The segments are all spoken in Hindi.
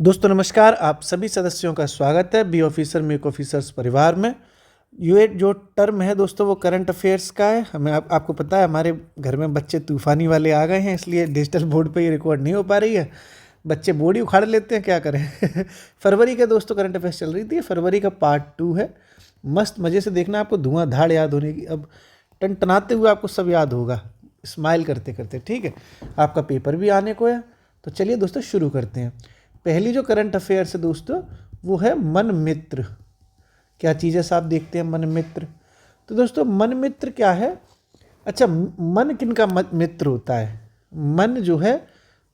दोस्तों नमस्कार, आप सभी सदस्यों का स्वागत है बी ऑफिसर मेक ऑफिसर्स परिवार में। ये जो टर्म है दोस्तों वो करंट अफेयर्स का है। हमें आपको पता है हमारे घर में बच्चे तूफ़ानी वाले आ गए हैं, इसलिए डिजिटल बोर्ड पे ये रिकॉर्ड नहीं हो पा रही है। बच्चे बोर्ड ही उखाड़ लेते हैं, क्या करें। फरवरी का दोस्तों करंट अफेयर्स चल रही थी, फरवरी का पार्ट 2 है। मस्त मज़े से देखना, आपको धुआंधार याद होने की। अब टनटनाते हुए आपको सब याद होगा, स्माइल करते करते। ठीक है, आपका पेपर भी आने को है, तो चलिए दोस्तों शुरू करते हैं। पहली जो करंट अफेयर्स है दोस्तों वो है मन मित्र। क्या चीज़ है साहब, देखते हैं मन मित्र। तो दोस्तों मन मित्र क्या है? अच्छा, मन किन का मित्र होता है? मन जो है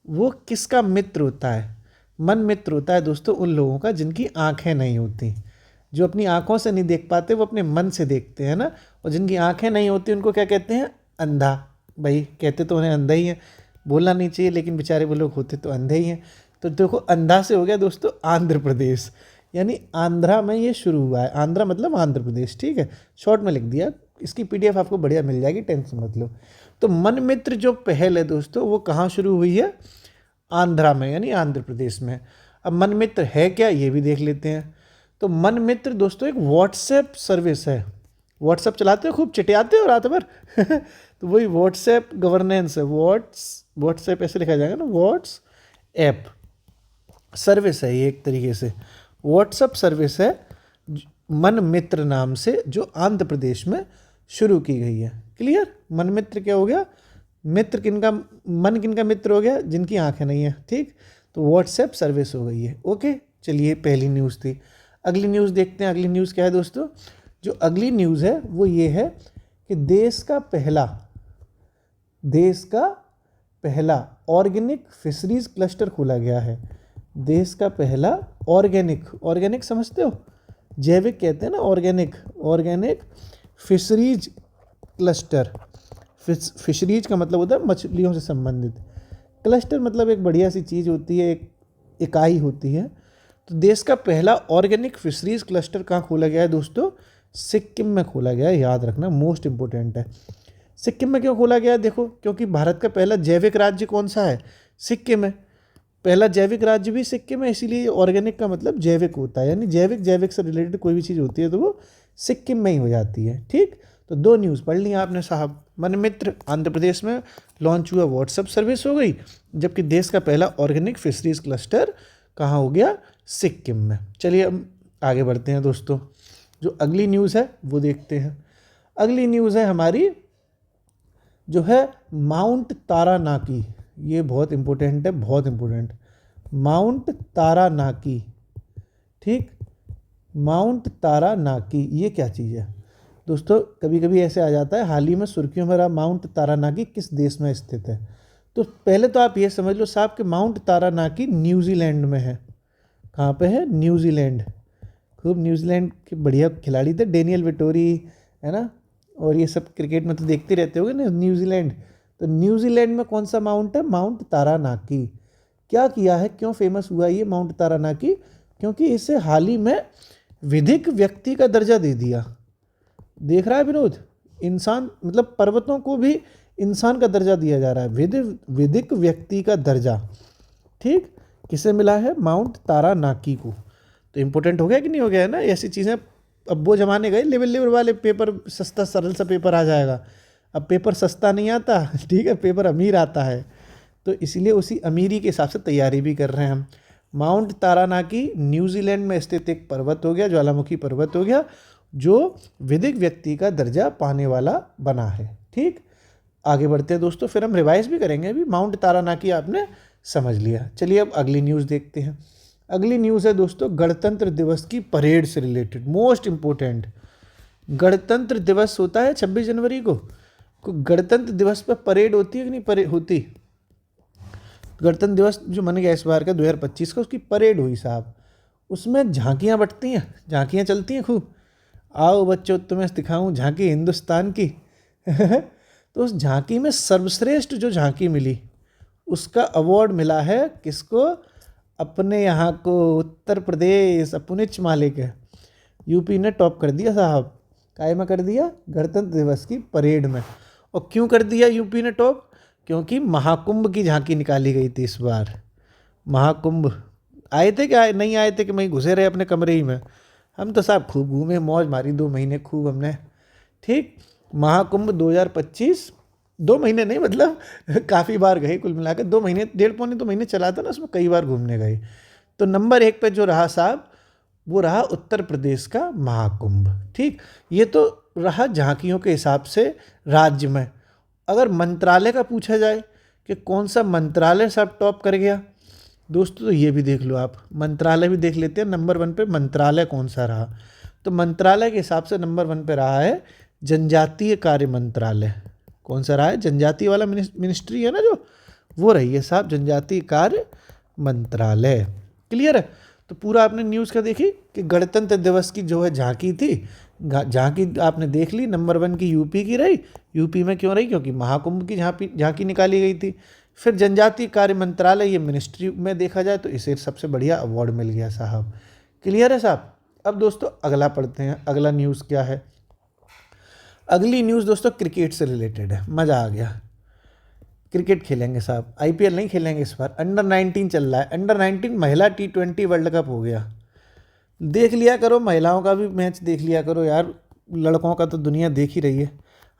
वो किसका मित्र होता है? मन मित्र होता है दोस्तों उन लोगों का जिनकी आंखें नहीं होती। जो अपनी आंखों से नहीं देख पाते वो अपने मन से देखते हैं ना। और जिनकी आंखें नहीं होती उनको क्या कहते हैं? अंधा। भाई कहते तो उन्हें अंधा ही है, बोलना नहीं चाहिए, लेकिन बेचारे वो लोग होते तो अंधे ही हैं। तो देखो, अंधा से हो गया दोस्तों आंध्र प्रदेश, यानी आंध्रा में ये शुरू हुआ है। आंध्रा मतलब आंध्र प्रदेश। ठीक है, शॉर्ट में लिख दिया। इसकी पीडीएफ आपको बढ़िया मिल जाएगी, टेंशन मत लो। तो मन मित्र जो पहल है दोस्तों वो कहाँ शुरू हुई है? आंध्रा में, यानी आंध्र प्रदेश में। अब मन मित्र है क्या, ये भी देख लेते हैं। तो मन मित्र दोस्तों एक व्हाट्सएप सर्विस है। व्हाट्सएप चलाते हो, खूब चिटियाते हो रात भर। तो वही व्हाट्सएप गवर्नेंस है। व्हाट्सएप ऐसे लिखा जाएगा ना, व्हाट्स ऐप सर्विस है ये एक तरीके से। व्हाट्सएप सर्विस है मन मित्र नाम से, जो आंध्र प्रदेश में शुरू की गई है। क्लियर? मन मित्र क्या हो गया? मित्र किनका, मन किनका मित्र हो गया? जिनकी आंखें नहीं है। ठीक, तो व्हाट्सएप सर्विस हो गई है। ओके, चलिए पहली न्यूज़ थी। अगली न्यूज़ देखते हैं। अगली न्यूज़ क्या है दोस्तों? जो अगली न्यूज़ है वो ये है कि देश का पहला ऑर्गेनिक फिशरीज क्लस्टर खोला गया है। देश का पहला ऑर्गेनिक समझते हो? जैविक कहते हैं ना, ऑर्गेनिक फिशरीज क्लस्टर। फिशरीज का मतलब होता है मछलियों से संबंधित। क्लस्टर मतलब एक बढ़िया सी चीज़ होती है, एक इकाई होती है। तो देश का पहला ऑर्गेनिक फिशरीज क्लस्टर कहाँ खोला गया है दोस्तों? सिक्किम में खोला गया है। याद रखना, मोस्ट इंपॉर्टेंट है। सिक्किम में क्यों खोला गया है? देखो, क्योंकि भारत का पहला जैविक राज्य कौन सा है? सिक्किम है। पहला जैविक राज्य भी सिक्किम है, इसीलिए ऑर्गेनिक का मतलब जैविक होता है। यानी जैविक से रिलेटेड कोई भी चीज़ होती है तो वो सिक्किम में ही हो जाती है। ठीक, तो दो न्यूज़ पढ़ ली आपने साहब। मन मित्र आंध्र प्रदेश में लॉन्च हुआ, व्हाट्सएप सर्विस हो गई। जबकि देश का पहला ऑर्गेनिक फिशरीज क्लस्टर कहाँ हो गया? सिक्किम में। चलिए अब आगे बढ़ते हैं दोस्तों। जो अगली न्यूज़ है वो देखते हैं। अगली न्यूज़ है हमारी जो है माउंट तारानाकी। ये बहुत इंपॉर्टेंट है, बहुत इंपॉर्टेंट। माउंट तारानाकी। ठीक, माउंट तारानाकी ये क्या चीज़ है दोस्तों? कभी कभी ऐसे आ जाता है, हाल ही में सुर्खियों में रहा माउंट तारानाकी किस देश में स्थित है। तो पहले तो आप ये समझ लो साहब कि माउंट तारानाकी न्यूजीलैंड में है। कहाँ पे है? न्यूजीलैंड। खूब न्यूजीलैंड के बढ़िया खिलाड़ी थे, डेनियल विटोरी, है ना। और ये सब क्रिकेट में तो देखते रहते होगे ना, न्यूजीलैंड। तो न्यूजीलैंड में कौन सा माउंट है? माउंट तारानाकी। क्या किया है, क्यों फेमस हुआ ये माउंट तारानाकी? क्योंकि इसे हाल ही में विधिक व्यक्ति का दर्जा दे दिया। देख रहा है विनोद? इंसान मतलब पर्वतों को भी इंसान का दर्जा दिया जा रहा है, विधिक व्यक्ति का दर्जा। ठीक, किसे मिला है? माउंट तारानाकी को। तो इम्पोर्टेंट हो गया कि नहीं हो गया है ना? ऐसी चीज़ें अब वो जमाने गए, लेवल वाले पेपर, सस्ता सरल सा पेपर आ जाएगा। अब पेपर सस्ता नहीं आता, ठीक है, पेपर अमीर आता है। तो इसीलिए उसी अमीरी के हिसाब से तैयारी भी कर रहे हैं हम। माउंट तारानाकी न्यूजीलैंड में स्थित एक पर्वत हो गया, ज्वालामुखी पर्वत हो गया, जो विधिक व्यक्ति का दर्जा पाने वाला बना है। ठीक, आगे बढ़ते हैं दोस्तों, फिर हम रिवाइज भी करेंगे। अभी माउंट तारानाकी आपने समझ लिया। चलिए अब अगली न्यूज़ देखते हैं। अगली न्यूज़ है दोस्तों गणतंत्र दिवस की परेड से रिलेटेड, मोस्ट इम्पोर्टेंट। गणतंत्र दिवस होता है 26 जनवरी को। गणतंत्र दिवस पर परेड होती है कि नहीं? परेड होती। गणतंत्र दिवस जो मन गया इस बार का 2025 का, उसकी परेड हुई साहब। उसमें झांकियाँ बटती हैं, झांकियाँ चलती हैं खूब। आओ बच्चों तुम्हें दिखाऊं झांकी हिंदुस्तान की। तो उस झांकी में सर्वश्रेष्ठ जो झांकी मिली, उसका अवार्ड मिला है किसको? अपने यहाँ को, उत्तर प्रदेश। अपुनिच मालिक है। यूपी ने टॉप कर दिया साहब। काय में कर दिया? गणतंत्र दिवस की परेड में। और क्यों कर दिया यूपी ने टॉप? क्योंकि महाकुंभ की झांकी निकाली गई थी इस बार। महाकुंभ आए थे क्या, नहीं आए थे कि वहीं घुसे रहे अपने कमरे ही में। हम तो साहब खूब घूमे, मौज मारी 2 महीने खूब हमने। ठीक, महाकुंभ 2025 2 महीने नहीं, मतलब काफ़ी बार गए कुल मिलाकर, 2 महीने, 1.5-2 महीने चला था ना, उसमें कई बार घूमने गए। तो नंबर 1 पे जो रहा साहब, वो रहा उत्तर प्रदेश का महाकुंभ। ठीक, ये तो रहा झांकियों के हिसाब से राज्य में। अगर मंत्रालय का पूछा जाए कि कौन सा मंत्रालय साहब टॉप कर गया दोस्तों, तो ये भी देख लो आप, मंत्रालय भी देख लेते हैं। नंबर 1 पे मंत्रालय कौन सा रहा, तो मंत्रालय के हिसाब से नंबर 1 पे रहा है जनजातीय कार्य मंत्रालय। कौन सा रहा है, जनजातीय वाला मिनिस्ट्री है ना जो, वो रही है साहब जनजातीय कार्य मंत्रालय। क्लियर है। तो पूरा आपने न्यूज़ का देखी कि गणतंत्र दिवस की जो है झांकी थी, झांकी आपने देख ली। नंबर 1 की यूपी की रही। यूपी में क्यों रही, क्योंकि महाकुंभ की झांकी निकाली गई थी। फिर जनजातीय कार्य मंत्रालय, ये मिनिस्ट्री में देखा जाए तो इसे सबसे बढ़िया अवार्ड मिल गया साहब। क्लियर है साहब। अब दोस्तों अगला पढ़ते हैं, अगला न्यूज़ क्या है। अगली न्यूज़ दोस्तों क्रिकेट से रिलेटेड है, मज़ा आ गया। क्रिकेट खेलेंगे साहब, आईपीएल नहीं खेलेंगे इस बार, अंडर 19 चल रहा है। अंडर 19 महिला T20 वर्ल्ड कप हो गया। देख लिया करो, महिलाओं का भी मैच देख लिया करो यार, लड़कों का तो दुनिया देख ही रही है।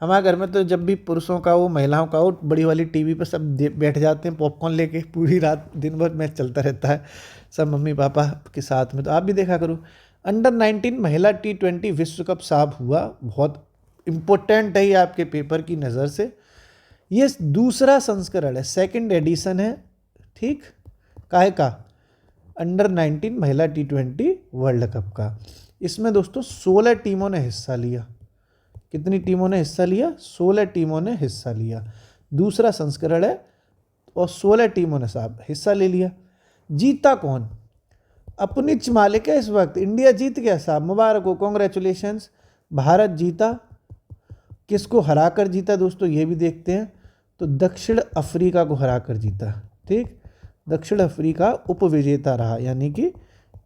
हमारे घर में तो जब भी पुरुषों का हो महिलाओं का हो, बड़ी वाली टीवी पर सब बैठ जाते हैं पॉपकॉर्न लेके, पूरी रात दिन भर मैच चलता रहता है सब मम्मी पापा के साथ में। तो आप भी देखा करो। अंडर 19 महिला T20 विश्व कप साहब हुआ, बहुत इम्पोर्टेंट है ये आपके पेपर की नज़र से। ये दूसरा संस्करण है, सेकंड एडिशन है। ठीक, काहे का, अंडर 19 महिला T20 वर्ल्ड कप का। इसमें दोस्तों 16 टीमों ने हिस्सा लिया। कितनी टीमों ने हिस्सा लिया, 16 टीमों ने हिस्सा लिया। दूसरा संस्करण है और 16 टीमों ने साहब हिस्सा ले लिया। जीता कौन, अपनी मालिक है इस वक्त, इंडिया जीत गया साहब, मुबारक हो, कॉन्ग्रेचुलेशंस। भारत जीता, किसको हराकर जीता दोस्तों ये भी देखते हैं। तो दक्षिण अफ्रीका को हराकर जीता। ठीक, दक्षिण अफ्रीका उपविजेता रहा, यानी कि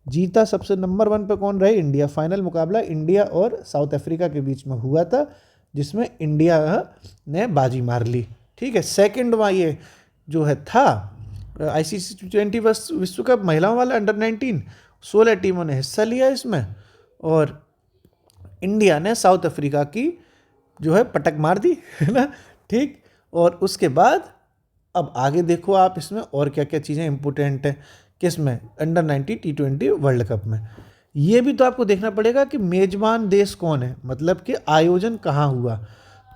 जीता सबसे नंबर 1 पे कौन रहे, इंडिया। फाइनल मुकाबला इंडिया और साउथ अफ्रीका के बीच में हुआ था, जिसमें इंडिया ने बाजी मार ली। ठीक है, सेकंड वहाँ ये जो है था ICC T20 विश्व कप महिलाओं वाला अंडर 19, 16 टीमों ने हिस्सा लिया इसमें, और इंडिया ने साउथ अफ्रीका की जो है पटक मार दी, है ना। ठीक, और उसके बाद अब आगे देखो आप, इसमें और क्या क्या चीज़ें इंपॉर्टेंट हैं किसमें, अंडर 19 T20 वर्ल्ड कप में। ये भी तो आपको देखना पड़ेगा कि मेजबान देश कौन है, मतलब कि आयोजन कहाँ हुआ।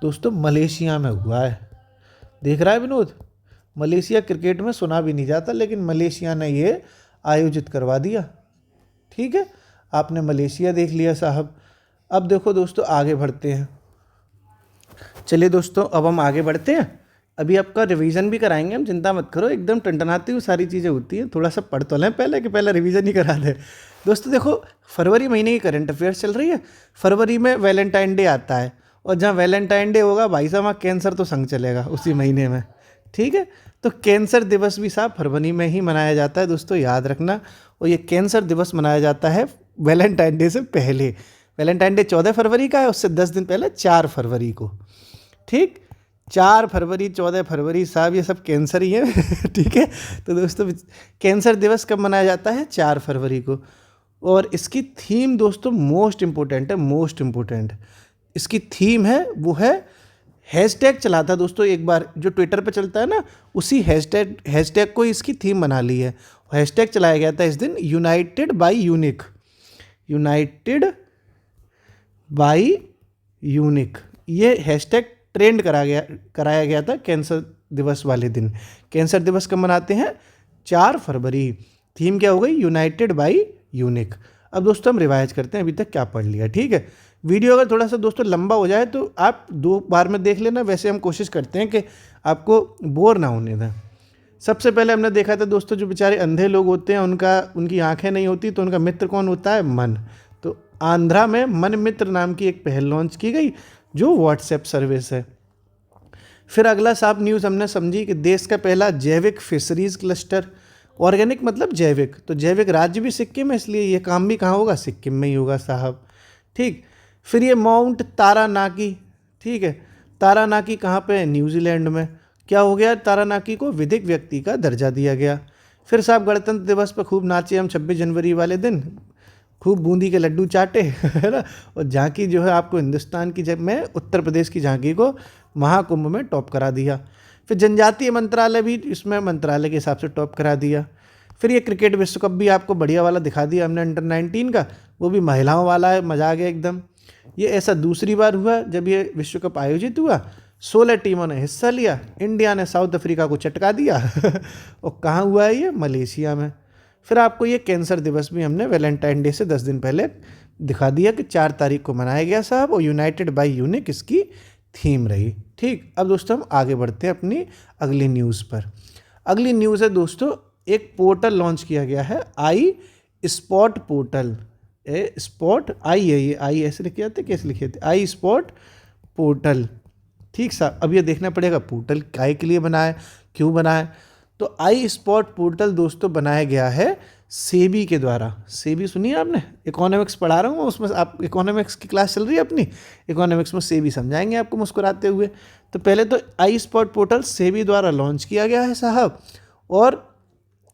दोस्तों मलेशिया में हुआ है। देख रहा है विनोद, मलेशिया क्रिकेट में सुना भी नहीं जाता, लेकिन मलेशिया ने ये आयोजित करवा दिया। ठीक है, आपने मलेशिया देख लिया साहब। अब देखो दोस्तों आगे बढ़ते हैं। चलिए दोस्तों अब हम आगे बढ़ते हैं। अभी आपका रिवीजन भी कराएंगे हम, चिंता मत करो, एकदम टनटनाती हुई सारी चीज़ें होती हैं। थोड़ा सा पढ़ तो लें पहले, कि पहले रिवीजन ही करा दें। दोस्तों देखो, फरवरी महीने की करंट अफेयर्स चल रही है। फरवरी में वैलेंटाइन डे आता है, और जहाँ वैलेंटाइन डे होगा भाई साहब वहाँ कैंसर तो संग चलेगा उसी महीने में। ठीक है, तो कैंसर दिवस भी साहब फरवरी में ही मनाया जाता है दोस्तों, याद रखना। और ये कैंसर दिवस मनाया जाता है वैलेंटाइन डे से पहले। वैलेंटाइन डे 14 फरवरी का है, उससे 10 दिन पहले 4 फरवरी को। ठीक, 4 फरवरी 14 फरवरी साहब ये सब कैंसर ही है। ठीक है, तो दोस्तों कैंसर दिवस कब मनाया जाता है, 4 फरवरी को। और इसकी थीम दोस्तों मोस्ट इम्पोर्टेंट है, मोस्ट इम्पोर्टेंट इसकी थीम है, वो है हैशटैग चला था दोस्तों एक बार, जो ट्विटर पे चलता है ना, उसी हैशटैग को इसकी थीम बना ली है। हैशटैग चलाया गया था इस दिन, United by unique, United by unique. ये हैशटैग ट्रेंड कराया गया था कैंसर दिवस वाले दिन। कैंसर दिवस कब मनाते हैं, 4 फरवरी। थीम क्या हो गई, यूनाइटेड बाई यूनिक। अब दोस्तों हम रिवाइज करते हैं अभी तक क्या पढ़ लिया। ठीक है, वीडियो अगर थोड़ा सा दोस्तों लंबा हो जाए तो आप 2 बार में देख लेना, वैसे हम कोशिश करते हैं कि आपको बोर ना होने दें। सबसे पहले हमने देखा था दोस्तों, जो बेचारे अंधे लोग होते हैं उनकी आंखें नहीं होती, तो उनका मित्र कौन होता है, मन। तो आंध्रा में मन मित्र नाम की एक पहल लॉन्च की गई, जो व्हाट्सएप सर्विस है। फिर अगला साहब न्यूज़ हमने समझी कि देश का पहला जैविक फिशरीज क्लस्टर, ऑर्गेनिक मतलब जैविक, तो जैविक राज्य भी सिक्किम है, इसलिए ये काम भी कहाँ होगा, सिक्किम में ही होगा साहब। ठीक, फिर ये माउंट तारानाकी, ठीक है, तारानाकी कहाँ पे है, न्यूजीलैंड में। क्या हो गया, तारानाकी को विधिक व्यक्ति का दर्जा दिया गया। फिर साहब गणतंत्र दिवस पर खूब नाचे हम 26 जनवरी वाले दिन, खूब बूंदी के लड्डू चाटे, है ना। और झांकी जो है आपको हिंदुस्तान की, जब मैं उत्तर प्रदेश की झांकी को महाकुंभ में टॉप करा दिया। फिर जनजातीय मंत्रालय भी इसमें मंत्रालय के हिसाब से टॉप करा दिया। फिर ये क्रिकेट विश्व कप भी आपको बढ़िया वाला दिखा दिया हमने, अंडर-19 का, वो भी महिलाओं वाला है, मजा आ गया एकदम। ये ऐसा दूसरी बार हुआ जब ये विश्व कप आयोजित हुआ, 16 टीमों ने हिस्सा लिया, इंडिया ने साउथ अफ्रीका को चटका दिया और कहाँ हुआ है ये? मलेशिया में। फिर आपको ये कैंसर दिवस भी हमने वैलेंटाइन डे से 10 दिन पहले दिखा दिया कि 4 तारीख को मनाया गया साहब, और यूनाइटेड बाय यूनिक इसकी थीम रही। ठीक, अब दोस्तों हम आगे बढ़ते हैं अपनी अगली न्यूज़ पर। अगली न्यूज़ है दोस्तों, एक पोर्टल लॉन्च किया गया है, आई स्पॉट पोर्टल। स्पॉट आई है, ये आई ऐसे लिखे जाते, कैसे लिखे थे? आई स्पॉट पोर्टल। ठीक साहब, अब ये देखना पड़ेगा पोर्टल काय के लिए बनाया, क्यों बनाया। तो आई स्पॉट पोर्टल दोस्तों बनाया गया है सेबी के द्वारा। सेबी सुनिए आपने, इकोनॉमिक्स पढ़ा रहा हूँ उसमें, आप इकोनॉमिक्स की क्लास चल रही है अपनी, इकोनॉमिक्स में सेबी समझाएंगे आपको मुस्कुराते हुए। तो पहले तो आई स्पॉट पोर्टल सेबी द्वारा लॉन्च किया गया है साहब, और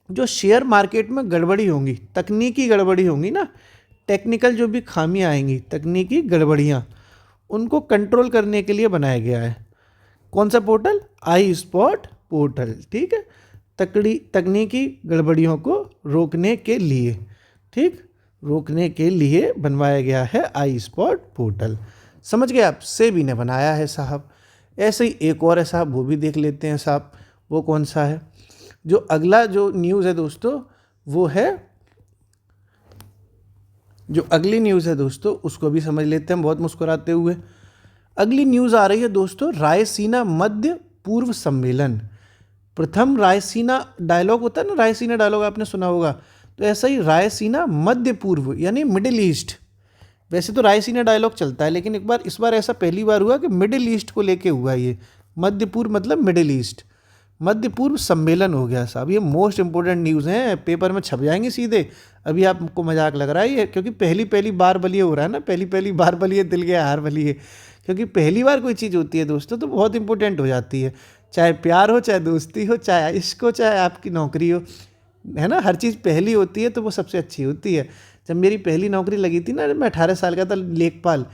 जो शेयर मार्केट में गड़बड़ी होंगी, तकनीकी गड़बड़ी होंगी ना, टेक्निकल जो भी खामियां आएंगी, तकनीकी गड़बड़ियां, उनको कंट्रोल करने के लिए बनाया गया है। कौन सा पोर्टल? आई स्पॉट पोर्टल। ठीक है, तकनीकी गड़बड़ियों को रोकने के लिए, ठीक, रोकने के लिए बनवाया गया है आई स्पॉट पोर्टल। समझ गए आप? सेबी ने बनाया है साहब। ऐसे ही एक और है साहब, वो भी देख लेते हैं साहब, वो कौन सा है। जो अगला जो न्यूज़ है दोस्तों, वो है, जो अगली न्यूज़ है दोस्तों उसको भी समझ लेते हैं बहुत मुस्कुराते हुए। अगली न्यूज़ आ रही है दोस्तों, रायसीना मध्य पूर्व सम्मेलन। प्रथम रायसीना डायलॉग होता है ना, रायसीना डायलॉग आपने सुना होगा, तो ऐसा ही रायसीना मध्य पूर्व यानी मिडिल ईस्ट। वैसे तो रायसीना डायलॉग चलता है, लेकिन इस बार ऐसा पहली बार हुआ कि मिडिल ईस्ट को लेके हुआ ये, मध्य पूर्व मतलब मिडिल ईस्ट, मध्य पूर्व सम्मेलन हो गया साहब। ये मोस्ट इंपॉर्टेंट न्यूज़ हैं, पेपर में छप जाएंगे सीधे। अभी आपको मजाक लग रहा है ये, क्योंकि पहली बार बलिए हो रहा है ना, पहली बार बलिए दिल गया हार बलिए, क्योंकि पहली बार कोई चीज़ होती है दोस्तों तो बहुत इंपॉर्टेंट हो जाती है। चाहे प्यार हो, चाहे दोस्ती हो, चाहे इश्क हो, चाहे आपकी नौकरी हो, है ना, हर चीज़ पहली होती है तो वो सबसे अच्छी होती है। जब मेरी पहली नौकरी लगी थी ना, मैं 18 साल का था, लेखपाल,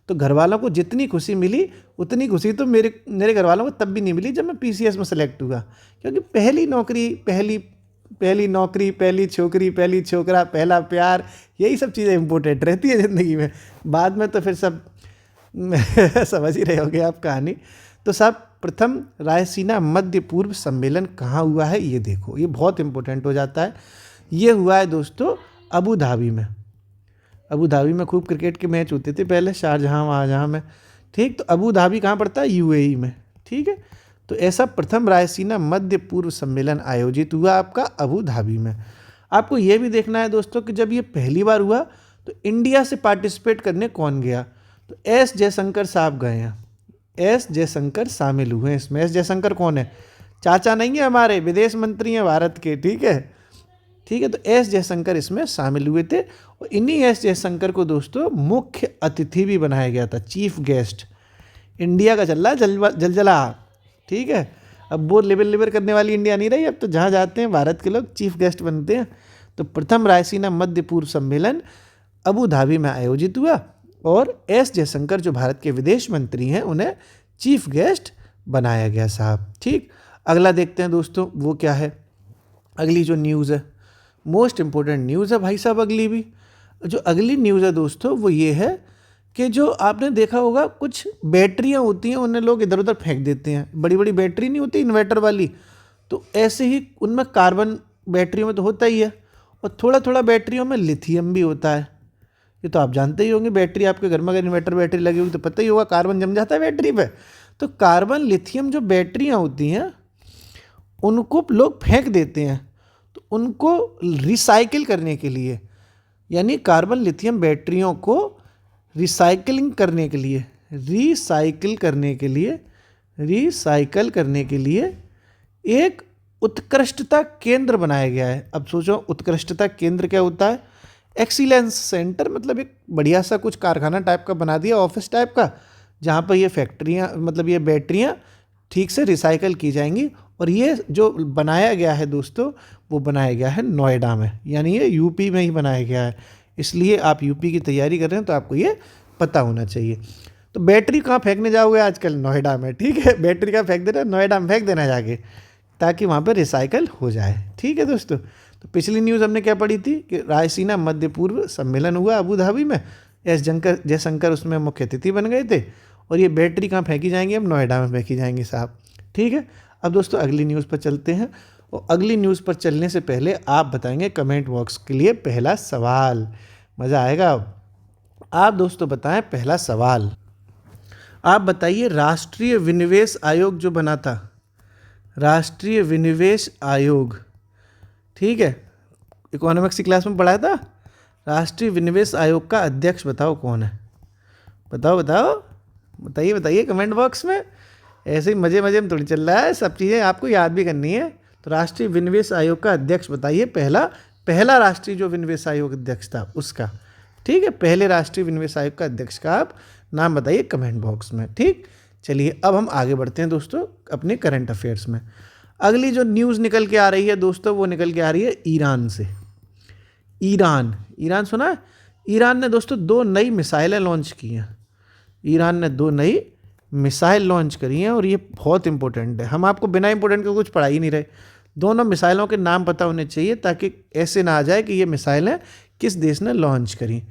तो घर वालों को जितनी खुशी मिली उतनी खुशी तो मेरे घर वालों को तब भी नहीं मिली जब मैं पीसीएस में सेलेक्ट हुआ, क्योंकि पहली नौकरी, पहली नौकरी, पहली छोकरी, पहली छोकरा, पहला प्यार, यही सब चीज़ें इंपॉर्टेंट रहती है ज़िंदगी में। बाद में तो फिर सब समझ ही रहे होगे आप कहानी। तो साहब, प्रथम रायसीना मध्य पूर्व सम्मेलन कहाँ हुआ है ये देखो, ये बहुत इंपॉर्टेंट हो जाता है। ये हुआ है दोस्तों अबू धाबी में। अबू धाबी में खूब क्रिकेट के मैच होते थे पहले, शारजहाँ वहाँ में, ठीक। तो अबू धाबी कहाँ पड़ता है? यूएई में, ठीक है। तो ऐसा प्रथम रायसीना मध्य पूर्व सम्मेलन आयोजित हुआ आपका अबू धाबी में। आपको ये भी देखना है दोस्तों कि जब ये पहली बार हुआ तो इंडिया से पार्टिसिपेट करने कौन गया? तो एस जयशंकर साहब गए हैं, एस जयशंकर शामिल हुए हैं इसमें। एस जयशंकर कौन है? चाचा नहीं है हमारे, विदेश मंत्री हैं भारत के, ठीक है, ठीक है। तो एस जयशंकर इसमें शामिल हुए थे, और इन्हीं एस जयशंकर को दोस्तों मुख्य अतिथि भी बनाया गया था, चीफ गेस्ट। इंडिया का चल रहा है जलजला, ठीक है। अब वो लिबर करने वाली इंडिया नहीं रही, अब तो जहाँ जाते हैं भारत के लोग चीफ गेस्ट बनते हैं। तो प्रथम रायसीना मध्य पूर्व सम्मेलन अबू धाबी में आयोजित हुआ, और एस जयशंकर जो भारत के विदेश मंत्री हैं उन्हें चीफ गेस्ट बनाया गया साहब, ठीक। अगला देखते हैं दोस्तों, वो क्या है। अगली जो न्यूज़ है, मोस्ट इंपॉर्टेंट न्यूज़ है भाई साहब अगली भी। जो अगली न्यूज़ है दोस्तों वो ये है कि जो आपने देखा होगा कुछ बैटरियां होती हैं उन्हें लोग इधर उधर फेंक देते हैं, बड़ी बड़ी बैटरी नहीं होती इन्वर्टर वाली, तो ऐसे ही उनमें कार्बन बैटरियों में तो होता ही है, और थोड़ा थोड़ा बैटरियों में लिथियम भी होता है। ये तो आप जानते ही होंगे, बैटरी आपके घर में अगर इन्वर्टर बैटरी लगी हुई तो पता ही होगा कार्बन जम जाता है बैटरी पे। तो कार्बन लिथियम जो बैटरियाँ होती हैं उनको लोग फेंक देते हैं, तो उनको रिसाइकिल करने के लिए, यानी कार्बन लिथियम बैटरियों को रिसाइकिल करने के लिए एक उत्कृष्टता केंद्र बनाया गया है। अब सोचो उत्कृष्टता केंद्र क्या होता है? एक्सीलेंस सेंटर, मतलब एक बढ़िया सा कुछ कारखाना टाइप का बना दिया, ऑफिस टाइप का, जहाँ पर ये फैक्ट्रियाँ, मतलब ये बैटरियाँ ठीक से रिसाइकिल की जाएंगी और ये जो बनाया गया है दोस्तों, वो बनाया गया है नोएडा में, यानी ये यूपी में ही बनाया गया है। इसलिए आप यूपी की तैयारी कर रहे हैं तो आपको ये पता होना चाहिए। तो बैटरी कहाँ फेंकने जाओगे आजकल? नोएडा में, ठीक है। बैटरी कहाँ फेंक देना? नोएडा में फेंक देना जाके, ताकि वहाँ पर रिसाइकल हो जाए, ठीक है दोस्तों। तो पिछली न्यूज़ हमने क्या पढ़ी थी कि रायसीना मध्य पूर्व सम्मेलन हुआ अबू धाबी में, एस जयशंकर उसमें मुख्य अतिथि बन गए थे, और ये बैटरी कहाँ फेंकी जाएंगी? अब नोएडा में फेंकी जाएंगी साहब, ठीक है। अब दोस्तों अगली न्यूज़ पर चलते हैं, और अगली न्यूज़ पर चलने से पहले आप बताएंगे कमेंट बॉक्स के लिए पहला सवाल, मज़ा आएगा। आप दोस्तों बताएं पहला सवाल, आप बताइए राष्ट्रीय विनिवेश आयोग जो बना था, राष्ट्रीय विनिवेश आयोग, ठीक है, इकोनॉमिक्स की क्लास में पढ़ाया था। राष्ट्रीय विनिवेश आयोग का अध्यक्ष बताओ कौन है? बताओ बताओ, बताइए बताइए कमेंट बॉक्स में। ऐसे ही मज़े मज़े में थोड़ी चल रहा है, सब चीज़ें आपको याद भी करनी है। तो राष्ट्रीय विनिवेश आयोग का अध्यक्ष बताइए, पहला राष्ट्रीय जो विनिवेश आयोग अध्यक्ष था उसका, ठीक है। पहले राष्ट्रीय विनिवेश आयोग का अध्यक्ष का आप नाम बताइए कमेंट बॉक्स में, ठीक। चलिए अब हम आगे बढ़ते हैं दोस्तों अपने करंट अफेयर्स में। अगली जो न्यूज़ निकल के आ रही है दोस्तों, वो निकल के आ रही है ईरान से। ईरान सुना है? ईरान ने दोस्तों 2 नई मिसाइलें लॉन्च की हैं। ईरान ने 2 नई मिसाइल लॉन्च करी हैं, और ये बहुत इंपॉर्टेंट है। हम आपको बिना इंपॉर्टेंट के कुछ पढ़ा ही नहीं रहे। दोनों मिसाइलों के नाम पता होने चाहिए, ताकि ऐसे ना आ जाए कि ये मिसाइलें किस देश ने लॉन्च करी।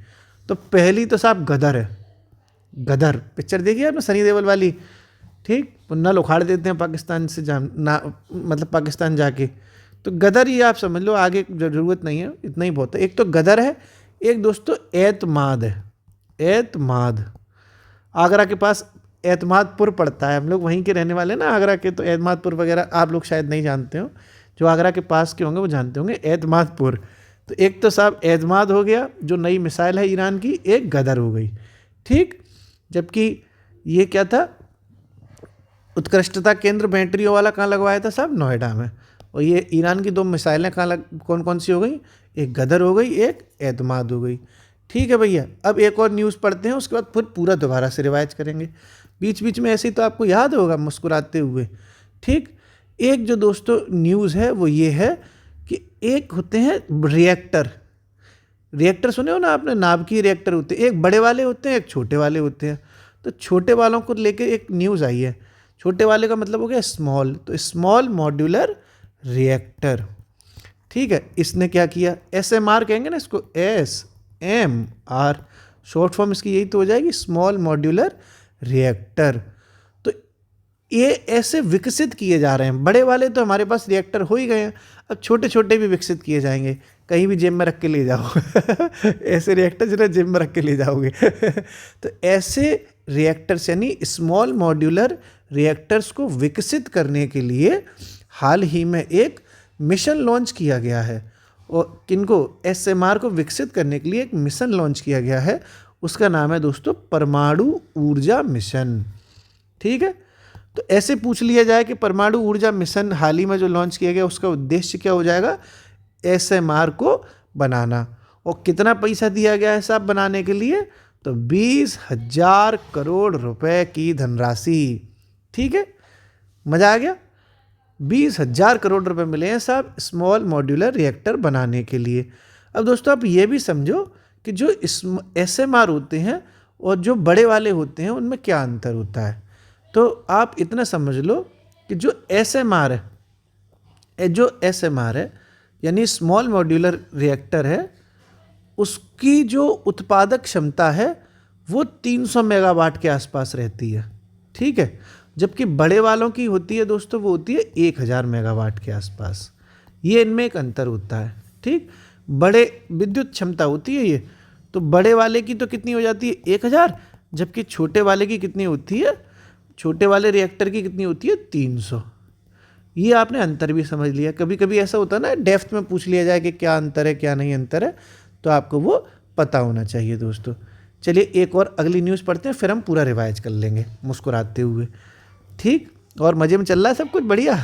तो पहली तो साहब गदर है। गदर पिक्चर देखी आपने, सनी देओल वाली, ठीक। नल उखाड़ देते हैं पाकिस्तान से मतलब पाकिस्तान जाके। तो गदर ही आप समझ लो, आगे ज़रूरत नहीं है, इतना ही बहुत है। एक तो गदर है, एक दोस्तों एतमाद है। एतमाद आगरा के पास एतमादपुर पड़ता है, हम लोग वहीं के रहने वाले ना आगरा के, तो एतमादपुर वगैरह आप लोग शायद नहीं जानते हो, जो आगरा के पास के होंगे वो जानते होंगे एतमादपुर। तो एक तो साहब एतमाद हो गया जो नई मिसाइल है ईरान की, एक गदर हो गई, ठीक। जबकि ये क्या था, उत्कृष्टता केंद्र बैटरियों वाला कहाँ लगवाया था साहब? नोएडा में। और ये ईरान की 2 मिसाइलें कौन कौन सी हो गई? एक गदर हो गई, एक एतमाद हो गई, ठीक है भैया। अब एक और न्यूज़ पढ़ते हैं, उसके बाद फिर पूरा दोबारा से रिवाइज करेंगे। बीच बीच में ऐसे ही तो आपको याद होगा मुस्कुराते हुए, ठीक। एक जो दोस्तों न्यूज़ है वो ये है कि एक होते हैं रिएक्टर। रिएक्टर सुने हो ना आपने? नाभिकीय रिएक्टर होते हैं, एक बड़े वाले होते हैं, एक छोटे वाले होते हैं। तो छोटे वालों को लेके एक न्यूज़ आई है। छोटे वाले का मतलब हो गया स्मॉल, तो स्मॉल मॉड्यूलर रिएक्टर, ठीक है। इसने क्या किया? SMR कहेंगे ना इसको, SMR शॉर्ट फॉर्म इसकी यही तो हो जाएगी, स्मॉल मॉड्यूलर रिएक्टर। तो ये ऐसे विकसित किए जा रहे हैं। बड़े वाले तो हमारे पास रिएक्टर हो ही गए हैं, अब छोटे छोटे भी विकसित किए जाएंगे। कहीं भी जेब में रख के ले जाओ ऐसे रिएक्टर जो जेब में रख के ले जाओगे तो ऐसे रिएक्टर्स यानी स्मॉल मॉड्यूलर रिएक्टर्स को विकसित करने के लिए हाल ही में एक मिशन लॉन्च किया गया है। और किनको? SMR को विकसित करने के लिए एक मिशन लॉन्च किया गया है, उसका नाम है दोस्तों परमाणु ऊर्जा मिशन, ठीक है। तो ऐसे पूछ लिया जाए कि परमाणु ऊर्जा मिशन हाल ही में जो लॉन्च किया गया उसका उद्देश्य क्या हो जाएगा? SMR को बनाना। और कितना पैसा दिया गया है साहब बनाने के लिए? तो 20,000 करोड़ रुपए की धनराशि, ठीक है। मज़ा आ गया। 20,000 करोड़ रुपए मिले हैं साहब स्मॉल मॉड्यूलर रिएक्टर बनाने के लिए। अब दोस्तों आप ये भी समझो कि जो SMR होते हैं और जो बड़े वाले होते हैं उनमें क्या अंतर होता है। तो आप इतना समझ लो कि जो SMR है यानी स्मॉल मॉड्यूलर रिएक्टर है, उसकी जो उत्पादक क्षमता है वो 300 मेगावाट के आसपास रहती है, ठीक है। जबकि बड़े वालों की होती है दोस्तों, वो होती है 1000 मेगावाट के आसपास। ये इनमें एक अंतर होता है, ठीक। बड़े विद्युत क्षमता होती है ये, तो बड़े वाले की तो कितनी हो जाती है? 1000, जबकि छोटे वाले की कितनी होती है? छोटे वाले रिएक्टर की कितनी होती है? 300। ये आपने अंतर भी समझ लिया। कभी कभी ऐसा होता है ना, डेप्थ में पूछ लिया जाए कि क्या अंतर है क्या नहीं अंतर है, तो आपको वो पता होना चाहिए दोस्तों। चलिए एक और अगली न्यूज़ पढ़ते हैं, फिर हम पूरा रिवाइज कर लेंगे मुस्कुराते हुए, ठीक। और मज़े में चल रहा है सब कुछ बढ़िया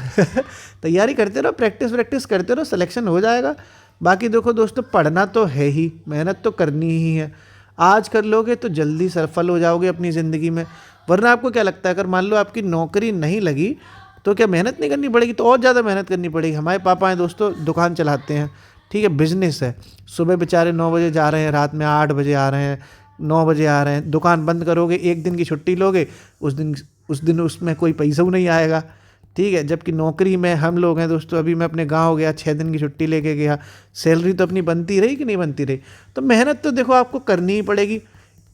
तैयारी करते रहो, प्रैक्टिस करते रहो, सिलेक्शन हो जाएगा। बाकी देखो दोस्तों, पढ़ना तो है ही, मेहनत तो करनी ही है। आज कर लोगे तो जल्दी सफल हो जाओगे अपनी ज़िंदगी में। वरना आपको क्या लगता है, अगर मान लो आपकी नौकरी नहीं लगी तो क्या मेहनत नहीं करनी पड़ेगी? तो और ज़्यादा मेहनत करनी पड़ेगी। हमारे पापा हैं दोस्तों, दुकान चलाते हैं, ठीक है, बिजनेस है। सुबह बेचारे 9 बजे जा रहे हैं, रात में 8 बजे आ रहे हैं, 9 बजे आ रहे हैं। दुकान बंद करोगे, एक दिन की छुट्टी लोगे, उस दिन उसमें कोई पैसा नहीं आएगा, ठीक है। जबकि नौकरी में हम लोग हैं दोस्तों, अभी मैं अपने गांव गया, 6 दिन की छुट्टी लेके गया, सैलरी तो अपनी बनती रही कि नहीं बनती रही? तो मेहनत तो देखो आपको करनी ही पड़ेगी।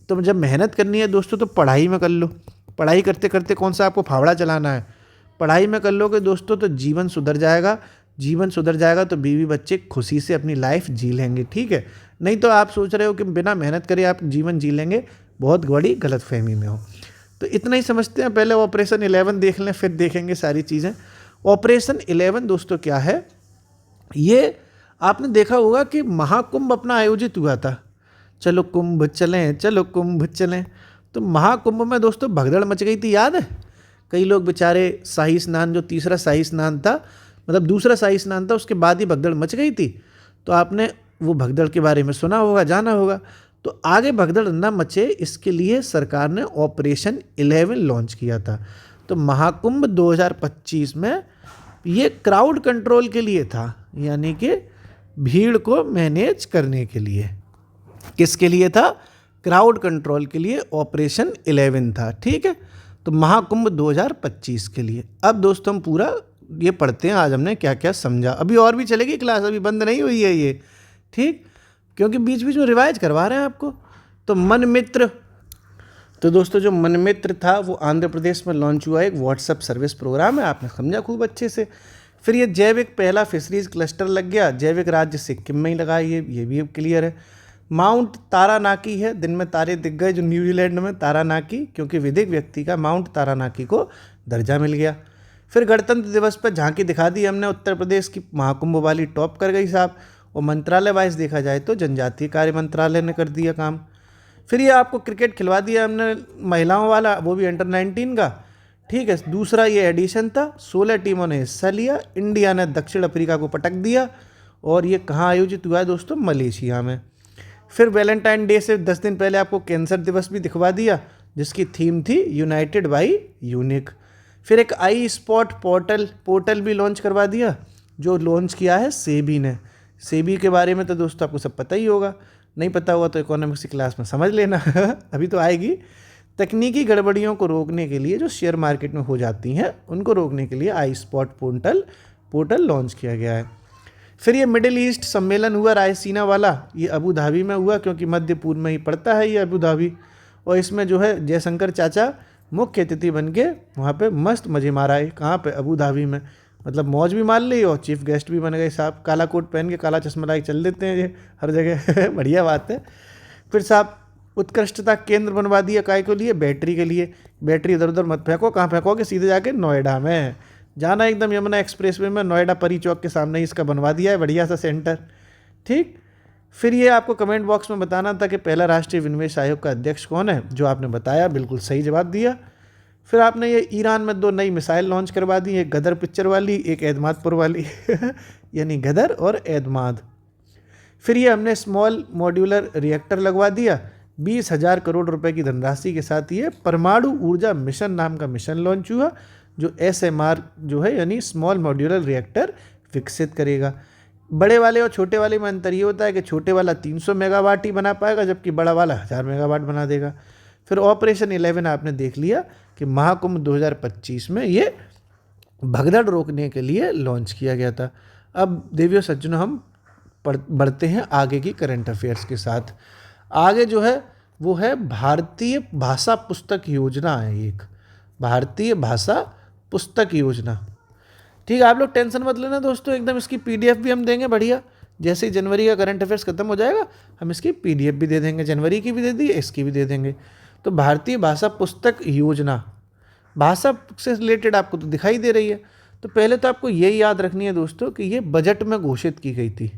तो जब मेहनत करनी है दोस्तों तो पढ़ाई में कर लो। पढ़ाई करते करते कौन सा आपको फावड़ा चलाना है? पढ़ाई में कर लोगे दोस्तों तो जीवन सुधर जाएगा। जीवन सुधर जाएगा तो बीवी बच्चे खुशी से अपनी लाइफ जी लेंगे, ठीक है। नहीं तो आप सोच रहे हो कि बिना मेहनत करे आप जीवन जी लेंगे, बहुत बड़ी गलतफहमी में हो। तो इतना ही समझते हैं, पहले ऑपरेशन 11 देख लें, फिर देखेंगे सारी चीज़ें। ऑपरेशन 11 दोस्तों क्या है? ये आपने देखा होगा कि महाकुंभ अपना आयोजित हुआ था। चलो कुंभ चलें, चलो कुंभ चलें। तो महाकुंभ में दोस्तों भगदड़ मच गई थी, याद है? कई लोग बेचारे शाही स्नान, जो तीसरा शाही स्नान था, मतलब दूसरा शाही स्नान था, उसके बाद ही भगदड़ मच गई थी। तो आपने वो भगदड़ के बारे में सुना होगा, जाना होगा। तो आगे भगदड़ न मचे इसके लिए सरकार ने ऑपरेशन 11 लॉन्च किया था। तो महाकुंभ 2025 में ये क्राउड कंट्रोल के लिए था, यानी कि भीड़ को मैनेज करने के लिए। किसके लिए था? क्राउड कंट्रोल के लिए ऑपरेशन 11 था, ठीक है। तो महाकुंभ 2025 के लिए। अब दोस्तों हम पूरा ये पढ़ते हैं, आज हमने क्या क्या समझा। अभी और भी चलेगी क्लास, अभी बंद नहीं हुई है ये, ठीक, क्योंकि बीच बीच में रिवाइज करवा रहे हैं आपको। तो मन मित्र, तो दोस्तों जो मन मित्र था वो आंध्र प्रदेश में लॉन्च हुआ एक व्हाट्सएप सर्विस प्रोग्राम है, आपने समझा खूब अच्छे से। फिर ये जैविक पहला फिशरीज क्लस्टर लग गया, जैविक राज्य सिक्किम में ही लगा, ये भी अब क्लियर है। माउंट तारानाकी है, दिन में तारे दिख गए जो न्यूजीलैंड में तारानाकी, क्योंकि विधिक व्यक्ति का माउंट तारानाकी को दर्जा मिल गया। फिर गणतंत्र दिवस पर झांकी दिखा दी हमने, उत्तर प्रदेश की महाकुंभ वाली टॉप कर गई साहब। और मंत्रालय वाइज देखा जाए तो जनजातीय कार्य मंत्रालय ने कर दिया काम। फिर ये आपको क्रिकेट खिलवा दिया हमने महिलाओं वाला, वो भी अंडर 19 का, ठीक है। दूसरा ये एडिशन था, 16 टीमों ने हिस्सा लिया। इंडिया ने दक्षिण अफ्रीका को पटक दिया। और ये कहाँ आयोजित हुआ है दोस्तों? मलेशिया में। फिर वैलेंटाइन डे से 10 दिन पहले आपको कैंसर दिवस भी दिखवा दिया, जिसकी थीम थी यूनाइटेड बाई यूनिक। फिर एक आई स्पॉट पोर्टल भी लॉन्च करवा दिया, जो लॉन्च किया है सेबी ने। सेबी के बारे में तो दोस्तों आपको सब पता ही होगा, नहीं पता हुआ तो इकोनॉमिक्स की क्लास में समझ लेना अभी तो आएगी। तकनीकी गड़बड़ियों को रोकने के लिए जो शेयर मार्केट में हो जाती हैं, उनको रोकने के लिए आई स्पॉट पोर्टल लॉन्च किया गया है। फिर ये मिडिल ईस्ट सम्मेलन हुआ रायसीना वाला, ये अबू धाबी में हुआ, क्योंकि मध्य पूर्व में ही पड़ता है ये अबू धाबी। और इसमें जो है जयशंकर चाचा मुख्य अतिथि बन के वहाँ पे मस्त मजे मारा है। कहाँ पे? अबू धाबी में। मतलब मौज भी मार ली और चीफ गेस्ट भी बन गए साहब। काला कोट पहन के काला चश्मा ला के चल देते हैं ये हर जगह बढ़िया बात है। फिर साहब उत्कृष्टता केंद्र बनवा दिया, काय के लिए? बैटरी के लिए। बैटरी इधर उधर मत फेंको, कहाँ फेंकोगे? सीधे जाके नोएडा में जाना, एकदम यमुना एक्सप्रेसवे में नोएडा परी चौक के सामने ही इसका बनवा दिया है बढ़िया सा सेंटर, ठीक। फिर ये आपको कमेंट बॉक्स में बताना था कि पहला राष्ट्रीय विनिवेश आयोग का अध्यक्ष कौन है, जो आपने बताया, बिल्कुल सही जवाब दिया। फिर आपने ये ईरान में 2 नई मिसाइल लॉन्च करवा दी, एक गदर पिक्चर वाली, एक एतमादपुर वाली यानी गदर और एतमाद। फिर ये हमने स्मॉल मॉड्यूलर रिएक्टर लगवा दिया, 20,000 करोड़ रुपए की धनराशि के साथ। ये परमाणु ऊर्जा मिशन नाम का मिशन लॉन्च हुआ, जो SMR जो है यानी स्मॉल मॉड्यूलर रिएक्टर विकसित करेगा। बड़े वाले और छोटे वाले में अंतर ये होता है कि छोटे वाला 300 मेगावाट ही बना पाएगा, जबकि बड़ा वाला 1000 मेगावाट बना देगा। फिर ऑपरेशन 11 आपने देख लिया कि महाकुंभ 2025 में ये भगदड़ रोकने के लिए लॉन्च किया गया था। अब देवियों सज्जनों हम बढ़ते हैं आगे की करंट अफेयर्स के साथ। आगे जो है वो है भारतीय भाषा पुस्तक योजना है, एक भारतीय भाषा पुस्तक योजना, ठीक है। आप लोग टेंशन मत लेना दोस्तों, एकदम इसकी PDF भी हम देंगे बढ़िया। जैसे ही जनवरी का करंट अफेयर्स खत्म हो जाएगा, हम इसकी PDF भी दे देंगे, जनवरी की भी दे दी, इसकी भी दे देंगे। तो भारतीय भाषा पुस्तक योजना भाषा से रिलेटेड आपको तो दिखाई दे रही है। तो पहले तो आपको यही याद रखनी है दोस्तों कि ये बजट में घोषित की गई थी।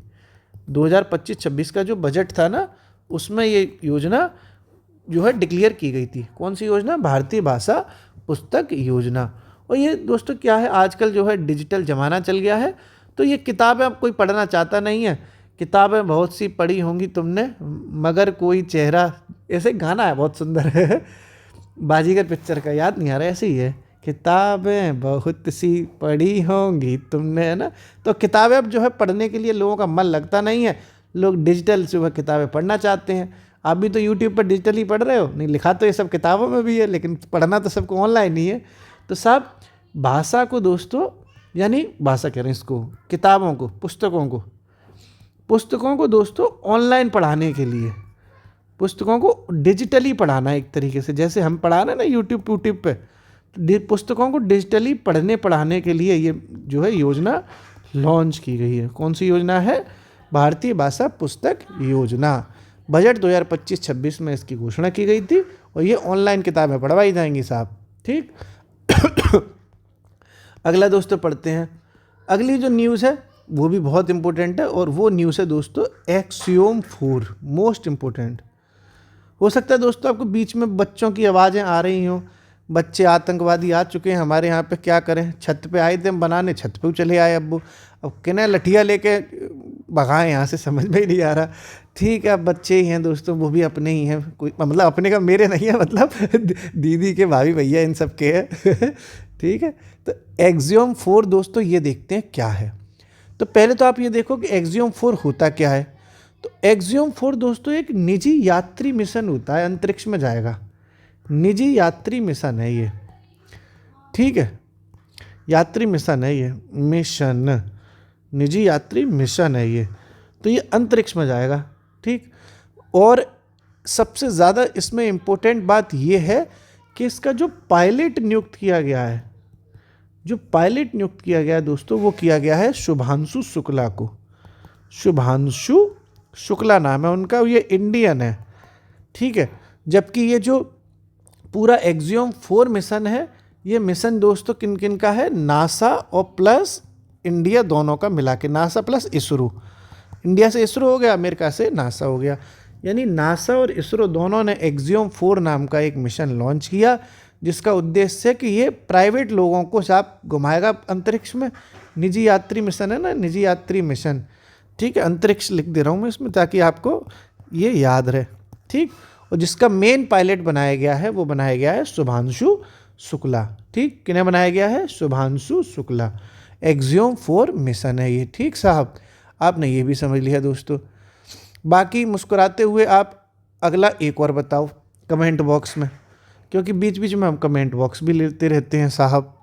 2025-26 का जो बजट था ना, उसमें ये योजना जो है डिक्लेयर की गई थी। कौन सी योजना? भारतीय भाषा पुस्तक योजना। और ये दोस्तों क्या है, आजकल जो है डिजिटल ज़माना चल गया है, तो ये किताबें अब कोई पढ़ना चाहता नहीं है। किताबें बहुत सी पढ़ी होंगी तुमने, मगर कोई चेहरा, ऐसे गाना है बहुत सुंदर है बाजीगर पिक्चर का, याद नहीं आ रहा, ऐसे ही है किताबें बहुत सी पढ़ी होंगी तुमने, है ना। तो किताबें अब जो है पढ़ने के लिए लोगों का मन लगता नहीं है, लोग डिजिटल जो है किताबें पढ़ना चाहते हैं। आप भी तो यूट्यूब पर डिजिटल ही पढ़ रहे हो, नहीं लिखा तो ये सब किताबों में भी है, लेकिन पढ़ना तो सबको ऑनलाइन ही है। तो साहब भाषा को दोस्तों, यानी भाषा कह रहे हैं इसको, किताबों को, पुस्तकों को दोस्तों ऑनलाइन पढ़ाने के लिए, पुस्तकों को डिजिटली पढ़ाना एक तरीके से, जैसे हम पढ़ा रहे हैं ना यूट्यूब पे, पुस्तकों को डिजिटली पढ़ाने के लिए ये जो है योजना लॉन्च की गई है। कौन सी योजना है? भारतीय भाषा पुस्तक योजना। बजट 2025-26 में इसकी घोषणा की गई थी और ये ऑनलाइन किताबें पढ़वाई जाएंगी साहब, ठीक। अगला दोस्तों पढ़ते हैं, अगली जो न्यूज़ है वो भी बहुत इंपॉर्टेंट है, और वो न्यूज़ है दोस्तों एक्सियोम 4, मोस्ट इम्पोर्टेंट। हो सकता है दोस्तों आपको बीच में बच्चों की आवाज़ें आ रही हों, बच्चे आतंकवादी आ चुके हैं हमारे यहाँ पे, क्या करें, छत पे आए थे हम बनाने, छत पे चले आए अब्बू, अब किन्हें लठिया लेके भगाएं यहाँ से, समझ में ही नहीं आ रहा। ठीक है, अब बच्चे ही हैं दोस्तों, वो भी अपने ही हैं, कोई मतलब अपने का मेरे नहीं है, मतलब दीदी के, भाभी भैया इन सब के हैं। ठीक है, तो एक्सियोम 4 दोस्तों ये देखते हैं क्या है। तो पहले तो आप ये देखो कि एक्सियोम 4 होता क्या है। तो एक्सियोम 4 दोस्तों एक निजी यात्री मिशन होता है, अंतरिक्ष में जाएगा, निजी यात्री मिशन है ये, ठीक है, यात्री मिशन है ये, मिशन, निजी यात्री मिशन है ये। तो ये अंतरिक्ष में जाएगा, ठीक। और सबसे ज़्यादा इसमें इम्पोर्टेंट बात ये है कि इसका जो पायलट नियुक्त किया गया है, जो पायलट नियुक्त किया गया है दोस्तों, वो किया गया है शुभांशु शुक्ला को। शुभांशु शुक्ला नाम है उनका, ये इंडियन है, ठीक है। जबकि ये जो पूरा एक्सियोम 4 मिशन है, ये मिशन दोस्तों किन किन का है? नासा और प्लस इंडिया दोनों का मिला के, नासा प्लस इसरो, इंडिया से इसरो हो गया, अमेरिका से नासा हो गया, यानी नासा और इसरो दोनों ने एक्सियोम 4 नाम का एक मिशन लॉन्च किया, जिसका उद्देश्य है कि ये प्राइवेट लोगों को आप घुमाएगा अंतरिक्ष में। निजी यात्री मिशन है ना, निजी यात्री मिशन, ठीक है। अंतरिक्ष लिख दे रहा हूँ मैं इसमें ताकि आपको ये याद रहे, ठीक। और जिसका मेन पायलट बनाया गया है वो बनाया गया है शुभांशु शुक्ला, ठीक। किन्हें बनाया गया है? शुभांशु शुक्ला। एक्सियोम 4 मिशन है ये, ठीक साहब, आपने ये भी समझ लिया दोस्तों। बाकी मुस्कुराते हुए आप अगला एक और बताओ कमेंट बॉक्स में, क्योंकि बीच बीच में हम कमेंट बॉक्स भी लेते रहते हैं साहब।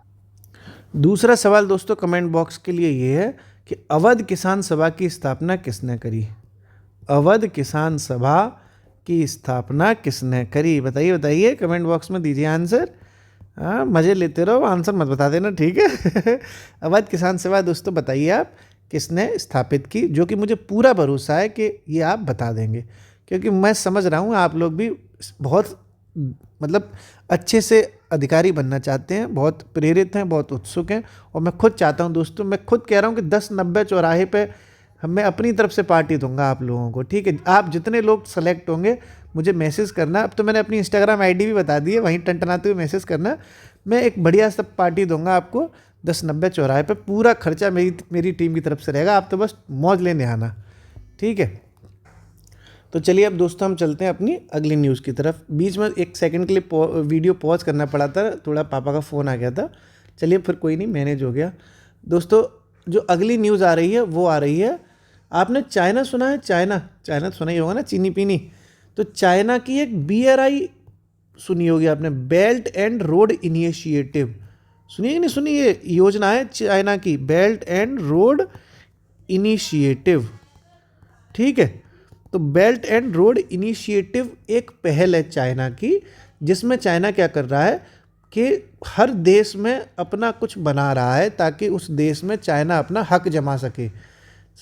दूसरा सवाल दोस्तों कमेंट बॉक्स के लिए ये है कि अवध किसान सभा की स्थापना किसने करी? अवध किसान सभा की स्थापना किसने करी? बताइए बताइए, कमेंट बॉक्स में दीजिए आंसर। हाँ, मज़े लेते रहो, आंसर मत बता देना, ठीक है। अवध किसान सभा दोस्तों बताइए आप किसने स्थापित की, जो कि मुझे पूरा भरोसा है कि ये आप बता देंगे, क्योंकि मैं समझ रहा हूँ आप लोग भी बहुत मतलब अच्छे से अधिकारी बनना चाहते हैं, बहुत प्रेरित हैं, बहुत उत्सुक हैं। और मैं खुद चाहता हूं दोस्तों, मैं खुद कह रहा हूं कि 10-90 चौराहे पे मैं अपनी तरफ से पार्टी दूंगा आप लोगों को, ठीक है। आप जितने लोग सेलेक्ट होंगे मुझे मैसेज करना। अब तो मैंने अपनी इंस्टाग्राम आईडी भी बता दी है, वहीं टनटनाते हुए मैसेज करना। मैं एक बढ़िया सा पार्टी दूंगा आपको 10-90 चौराहे पे, पूरा खर्चा मेरी टीम की तरफ से रहेगा, आप तो बस मौज लेने आना, ठीक है। तो चलिए अब दोस्तों हम चलते हैं अपनी अगली न्यूज़ की तरफ। बीच में 1 सेकंड के लिए वीडियो पॉज करना पड़ा था, थोड़ा पापा का फ़ोन आ गया था। चलिए फिर कोई नहीं, मैनेज हो गया। दोस्तों जो अगली न्यूज़ आ रही है वो आ रही है, आपने चाइना सुना है? चाइना तो सुना ही होगा ना, चीनी पीनी। तो चाइना की एक BRI सुनी होगी आपने, बेल्ट एंड रोड इनिशिएटिव, सुनिए कि नहीं सुनी? ये योजना है चाइना की, बेल्ट एंड रोड इनिशिएटिव, ठीक है। तो बेल्ट एंड रोड इनिशिएटिव एक पहल है चाइना की, जिसमें चाइना क्या कर रहा है कि हर देश में अपना कुछ बना रहा है ताकि उस देश में चाइना अपना हक जमा सके।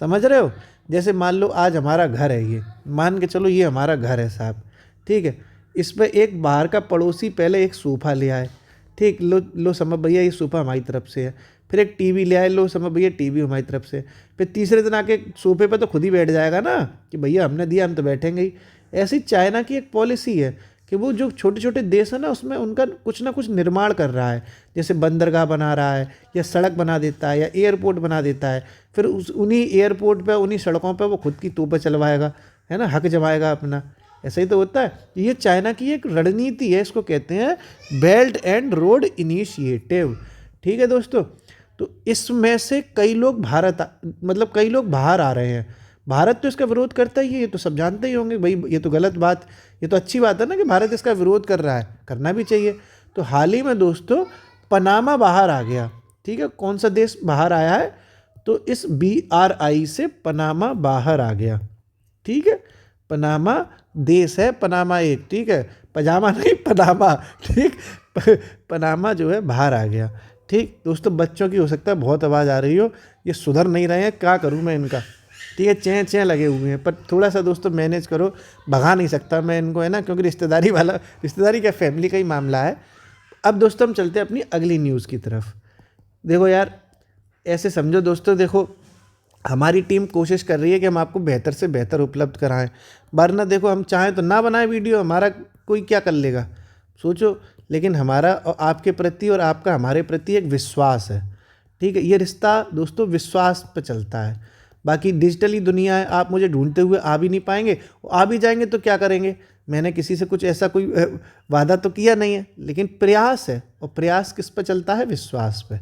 समझ रहे हो? जैसे मान लो आज हमारा घर है, ये मान के चलो ये हमारा घर है साहब, ठीक है। इस पर एक बाहर का पड़ोसी पहले एक सोफ़ा ले आए, ठीक, लो समझ भैया ये सोफ़ा हमारी तरफ से है। फिर एक टीवी ले आए, लो समझ भैया टीवी हमारी तरफ से। फिर तीसरे दिन आके सोफे पे तो खुद ही बैठ जाएगा ना कि भैया हमने दिया, हम तो बैठेंगे ही। ऐसी चाइना की एक पॉलिसी है कि वो जो छोटे छोटे देश है ना, उसमें उनका कुछ ना कुछ निर्माण कर रहा है, जैसे बंदरगाह बना रहा है, या सड़क बना देता है, या एयरपोर्ट बना देता है। फिर उन्हीं एयरपोर्ट पर, उन्हीं सड़कों पर वो खुद की तोपें चलवाएगा, है ना, हक जमाएगा अपना। ऐसा ही तो होता है। ये चाइना की एक रणनीति है, इसको कहते हैं बेल्ट एंड रोड इनिशिएटिव। ठीक है दोस्तों, तो इसमें से कई लोग मतलब कई लोग बाहर आ रहे हैं। भारत तो इसका विरोध करता ही है, ये तो सब जानते ही होंगे भाई, ये तो गलत बात, ये तो अच्छी बात है ना कि भारत इसका विरोध कर रहा है, करना भी चाहिए। तो हाल ही में दोस्तों पनामा बाहर आ गया। ठीक है, कौन सा देश बाहर आया है? तो इस BRI से पनामा बाहर आ गया। ठीक है, पनामा देश है, पनामा एक, ठीक है, पजामा नहीं पनामा, ठीक, पनामा जो है बाहर आ गया। ठीक दोस्तों, बच्चों की हो सकता है बहुत आवाज़ आ रही हो, ये सुधर नहीं रहे हैं, क्या करूँ मैं इनका। ठीक है, चें चें लगे हुए हैं, पर थोड़ा सा दोस्तों मैनेज करो, भगा नहीं सकता मैं इनको, है ना, क्योंकि रिश्तेदारी क्या, फैमिली का ही मामला है। अब दोस्तों हम चलते हैं अपनी अगली न्यूज़ की तरफ। देखो यार, ऐसे समझो दोस्तों, देखो हमारी टीम कोशिश कर रही है कि हम आपको बेहतर से बेहतर उपलब्ध कराएं, वरना देखो हम चाहें तो ना बनाए वीडियो, हमारा कोई क्या कर लेगा सोचो। लेकिन हमारा और आपके प्रति और आपका हमारे प्रति एक विश्वास है। ठीक है, ये रिश्ता दोस्तों विश्वास पे चलता है। बाकी डिजिटली दुनिया है, आप मुझे ढूंढते हुए आ भी नहीं पाएंगे, आ भी जाएंगे तो क्या करेंगे, मैंने किसी से कुछ ऐसा कोई वादा तो किया नहीं है, लेकिन प्रयास है, और प्रयास किस पे चलता है? विश्वास पे।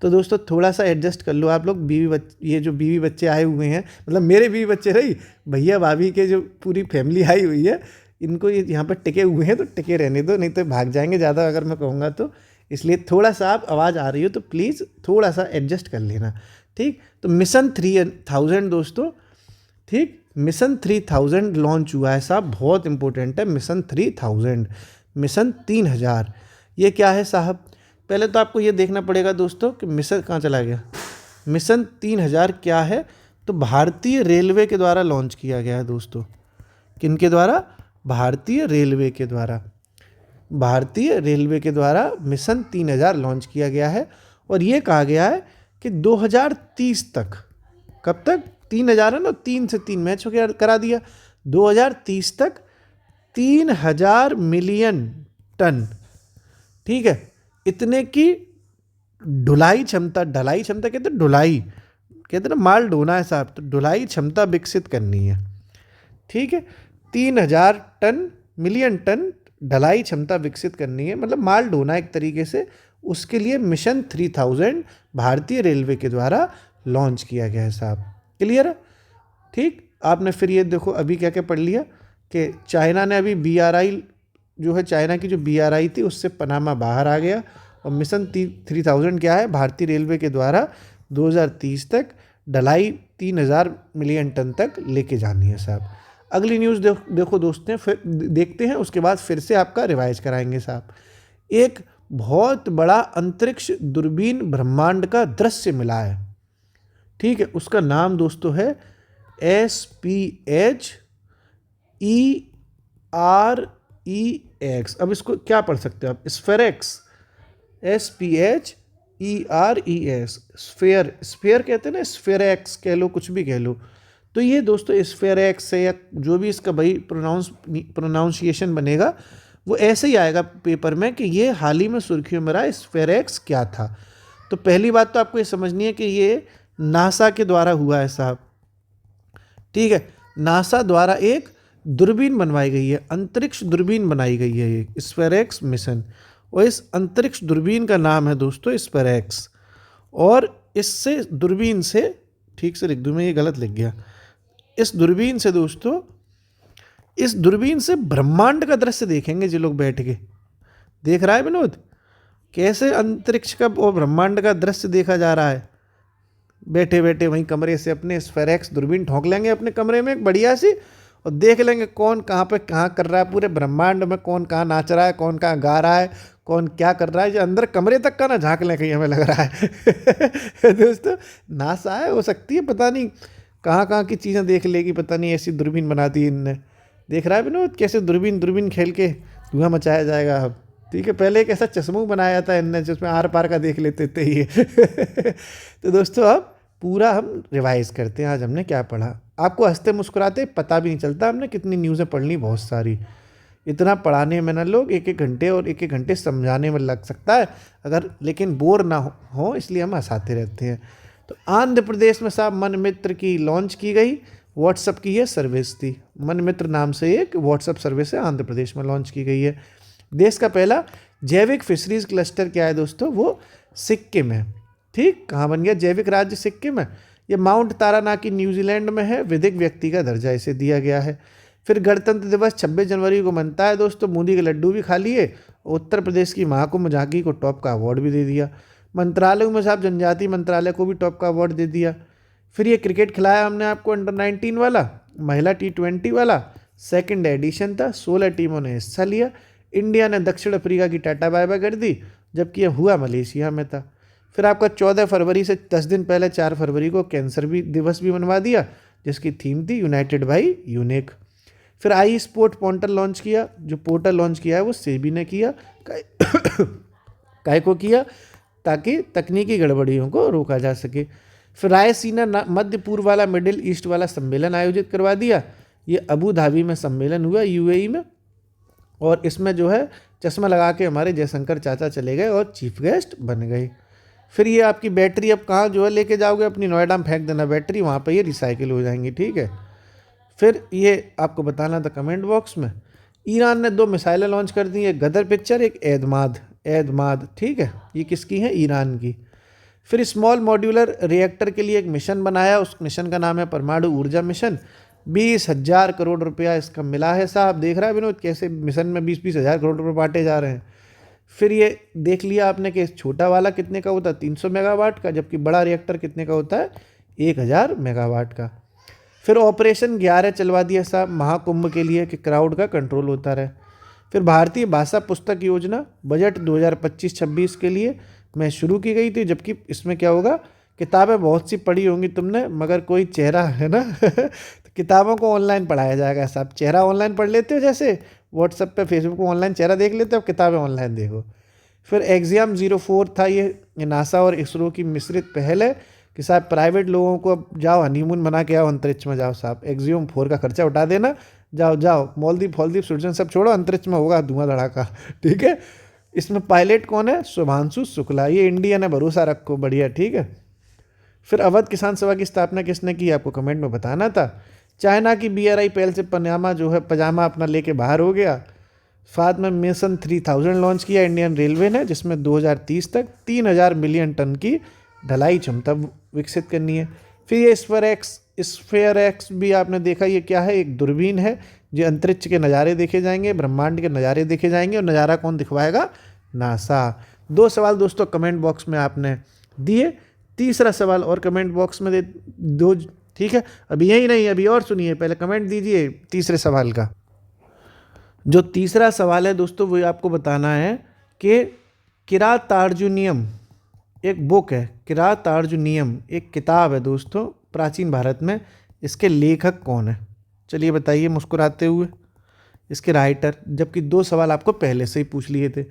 तो दोस्तों थोड़ा सा एडजस्ट कर लो आप लोग। ये जो बीवी बच्चे आए हुए हैं, मतलब मेरे बीवी बच्चे रही, भैया भाभी के जो पूरी फैमिली आई हुई है, इनको ये यहाँ पर टिके हुए हैं तो टिके रहने दो, नहीं तो भाग जाएंगे ज़्यादा अगर मैं कहूँगा तो। इसलिए थोड़ा सा आप आवाज़ आ रही हो तो प्लीज़ थोड़ा सा एडजस्ट कर लेना। ठीक, तो मिशन 3000 दोस्तों, ठीक, मिशन 3000 लॉन्च हुआ है साहब, बहुत इंपॉर्टेंट है मिशन 3000, मिशन 3000। ये क्या है साहब? पहले तो आपको ये देखना पड़ेगा दोस्तों कि मिशन कहाँ चला गया। मिशन 3000 क्या है? तो भारतीय रेलवे के द्वारा लॉन्च किया गया है दोस्तों। किनके द्वारा? भारतीय रेलवे के द्वारा। भारतीय रेलवे के द्वारा मिशन 3000 लॉन्च किया गया है, और ये कहा गया है कि 2030 तक, कब तक? 3000 है ना, 3 से 3 मैच हो गया, करा दिया। 2030 तक 3000 मिलियन टन, ठीक है, इतने की ढलाई क्षमता कहते हैं, ढुलाई कहते हैं ना, माल ढोना है साहब, तो ढुलाई क्षमता विकसित करनी है। ठीक है, 3000 टन, मिलियन टन ढलाई क्षमता विकसित करनी है, मतलब माल ढोना एक तरीके से। उसके लिए मिशन 3000 भारतीय रेलवे के द्वारा लॉन्च किया गया है साहब। क्लियर है? ठीक, आपने फिर ये देखो अभी क्या क्या पढ़ लिया कि चाइना ने अभी BRI जो है, चाइना की जो BRI थी उससे पनामा बाहर आ गया, और मिशन 3000 क्या है? भारतीय रेलवे के द्वारा 2030 तक ढलाई 3000 मिलियन टन तक लेके जानी है साहब। अगली न्यूज़ देखो दोस्तों, फिर देखते हैं, उसके बाद फिर से आपका रिवाइज कराएंगे साहब। एक बहुत बड़ा अंतरिक्ष दूरबीन ब्रह्मांड का दृश्य मिला है। ठीक है, उसका नाम दोस्तों है SPHEREX। अब इसको क्या पढ़ सकते हो आप? स्फेरेक्स, SPHERES, स्फेयर कहते हैं ना, स्फेरेक्स कह लो, कुछ भी कह लो। तो ये दोस्तों स्फेरेक्स है, या जो भी इसका भाई प्रोनाउंसिएशन बनेगा वो ऐसे ही आएगा पेपर में कि ये हाल ही में सुर्खियों में रहा स्फेरेक्स क्या था। तो पहली बात तो आपको ये समझनी है कि ये नासा के द्वारा हुआ है साहब। ठीक है, नासा द्वारा एक दूरबीन बनवाई गई है, अंतरिक्ष दूरबीन बनाई गई है, ये स्फेरेक्स मिशन, और इस अंतरिक्ष दूरबीन का नाम है दोस्तों स्फेरेक्स। और इससे दूरबीन से, ठीक से लिख दूँ मैं, ये गलत लिख गया, इस दूरबीन से दोस्तों, इस दूरबीन से ब्रह्मांड का दृश्य देखेंगे जो लोग बैठ के। देख रहा है विनोद, कैसे अंतरिक्ष का और ब्रह्मांड का दृश्य देखा जा रहा है? बैठे बैठे वहीं कमरे से अपने स्फेरेक्स दूरबीन ठोंक लेंगे अपने कमरे में एक बढ़िया सी, और देख लेंगे कौन कहाँ पे कहाँ कर रहा है, पूरे ब्रह्मांड में कौन कहाँ नाच रहा है, कौन कहाँ गा रहा है, कौन क्या कर रहा है। जो अंदर कमरे तक का ना झांक लें कहीं, हमें लग रहा है दोस्तों नासा है, हो सकती है, पता नहीं कहाँ कहाँ की चीज़ें देख लेगी, पता नहीं ऐसी दूरबीन बना दी इनने। देख रहा है विनोद कैसे दूरबीन खेल के धुआं मचाया जाएगा अब। ठीक है, पहले एक ऐसा चश्मा बनाया था इनने जिसमें आर पार का देख लेते थे ये तो दोस्तों अब पूरा हम रिवाइज करते हैं, आज हमने क्या पढ़ा। आपको हंसते मुस्कुराते पता भी नहीं चलता हमने कितनी न्यूज़ें पढ़ ली, बहुत सारी। इतना पढ़ाने में ना लोग एक घंटे और एक घंटे समझाने में लग सकता है अगर, लेकिन बोर ना हो इसलिए हम हंसाते रहते हैं। तो आंध्र प्रदेश में साहब मन मित्र की लॉन्च की गई, व्हाट्सअप की ये सर्विस थी। मन मित्र नाम से एक व्हाट्सअप सर्विस है, आंध्र प्रदेश में लॉन्च की गई है। देश का पहला जैविक फिशरीज क्लस्टर क्या है दोस्तों, वो सिक्किम है। ठीक, कहाँ बन गया जैविक राज्य सिक्किम है, ये माउंट तारानाकी न्यूजीलैंड में है, विधिक व्यक्ति का दर्जा इसे दिया गया है। फिर गणतंत्र दिवस 26 जनवरी को मनता है दोस्तों, बूंदी के लड्डू भी खा लिए, उत्तर प्रदेश की महाकुंभ झांकी को टॉप का अवार्ड भी दे दिया, मंत्रालय में साहब जनजातीय मंत्रालय को भी टॉप का अवार्ड दे दिया। फिर ये क्रिकेट खिलाया हमने आपको अंडर 19 वाला, महिला T20 वाला, सेकंड एडिशन था, 16 टीमों ने हिस्सा लिया। इंडिया ने दक्षिण अफ्रीका की टाटा बाय बाय कर दी, जबकि यह हुआ मलेशिया में था। फिर आपका 14 फरवरी से 10 दिन पहले 4 फरवरी को कैंसर भी दिवस भी मनवा दिया, जिसकी थीम थी यूनाइटेड बाई यूनिक। फिर आई स्पोर्ट पोर्टल लॉन्च किया, जो पोर्टल लॉन्च किया है वो सेबी ने किया, काय को किया, ताकि तकनीकी गड़बड़ियों को रोका जा सके। फिर रायसीना मध्य पूर्व वाला मिडिल ईस्ट वाला सम्मेलन आयोजित करवा दिया, ये अबू धाबी में सम्मेलन हुआ UAE में, और इसमें जो है चश्मा लगा के हमारे जयशंकर चाचा चले गए और चीफ गेस्ट बन गए। फिर ये आपकी बैटरी अब कहाँ जो है लेके जाओगे, अपनी नोएडा में फेंक देना बैटरी, वहाँ पर ये रिसाइकिल हो जाएंगी। ठीक है, फिर ये आपको बताना था कमेंट बॉक्स में। ईरान ने 2 मिसाइलें लॉन्च कर दी, एक गदर पिक्चर, एक एदमाद। ठीक है, ये किसकी है, ईरान की। फिर स्मॉल मॉड्यूलर रिएक्टर के लिए एक मिशन बनाया, उस मिशन का नाम है परमाणु ऊर्जा मिशन। 20,000 करोड़ रुपया इसका मिला है साहब। देख रहा है विनोद कैसे मिशन में 20-20 हज़ार करोड़ रुपये बांटे जा रहे हैं। फिर ये देख लिया आपने कि छोटा वाला कितने का होता है, 300 मेगावाट का, जबकि बड़ा रिएक्टर कितने का होता है, 1000 मेगावाट का। फिर ऑपरेशन 11 चलवा दिया साहब महाकुंभ के लिए कि क्राउड का कंट्रोल होता रहे। फिर भारतीय भाषा पुस्तक योजना बजट 2025-26 के लिए मैं शुरू की गई थी, जबकि इसमें क्या होगा, किताबें बहुत सी पढ़ी होंगी तुमने, मगर कोई चेहरा है ना तो किताबों को ऑनलाइन पढ़ाया जाएगा साहब। चेहरा ऑनलाइन पढ़ लेते हो, जैसे व्हाट्सएप पे फेसबुक पे ऑनलाइन चेहरा देख लेते हो, अब किताबें ऑनलाइन देखो। फिर एग्जाम 04 था, ये नासा और इसरो की मिश्रित पहल है कि साहब प्राइवेट लोगों को अब जाओ हनीमून बना के आओ, अंतरिक्ष में जाओ साहब, एग्जियम 4 का खर्चा उठा देना, जाओ मालदीव स्विट्जरलैंड सब छोड़ो, अंतरिक्ष में होगा धुआं धड़ाका। ठीक है, इसमें पायलट कौन है, शुभांशु शुक्ला, ये इंडिया ने भरोसा रखो, बढ़िया। ठीक है, फिर अवध किसान सभा की स्थापना किसने की, आपको कमेंट में बताना था। चाइना की BRI पहल से पनामा जो है पजामा अपना लेके बाहर हो गया। साथ में मिशन 3000 लॉन्च किया इंडियन रेलवे ने, जिसमें 2030 तक 3000 मिलियन टन की ढलाई क्षमता विकसित करनी है। फिर ये स्फेयर एक्स भी आपने देखा, ये क्या है, एक दूरबीन है जो अंतरिक्ष के नज़ारे देखे जाएंगे, ब्रह्मांड के नज़ारे देखे जाएंगे, और नज़ारा कौन दिखवाएगा, नासा। 2 सवाल दोस्तों कमेंट बॉक्स में आपने दिए, तीसरा सवाल और कमेंट बॉक्स में दो। ठीक है, अभी यही नहीं, अभी और सुनिए, पहले कमेंट दीजिए तीसरे सवाल का। जो तीसरा सवाल है दोस्तों वो आपको बताना है कि किरातार्जुनीयम एक बुक है, किरातार्जुनीयम एक किताब है दोस्तों प्राचीन भारत में, इसके लेखक कौन है, चलिए बताइए मुस्कुराते हुए, इसके राइटर। जबकि 2 सवाल आपको पहले से ही पूछ लिए थे।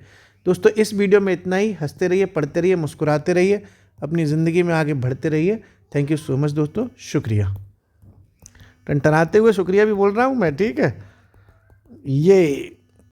दोस्तों इस वीडियो में इतना ही, हंसते रहिए, पढ़ते रहिए, मुस्कुराते रहिए, अपनी ज़िंदगी में आगे बढ़ते रहिए। थैंक यू सो मच दोस्तों, शुक्रिया। टनटनाते हुए शुक्रिया भी बोल रहा हूँ मैं, ठीक है। ये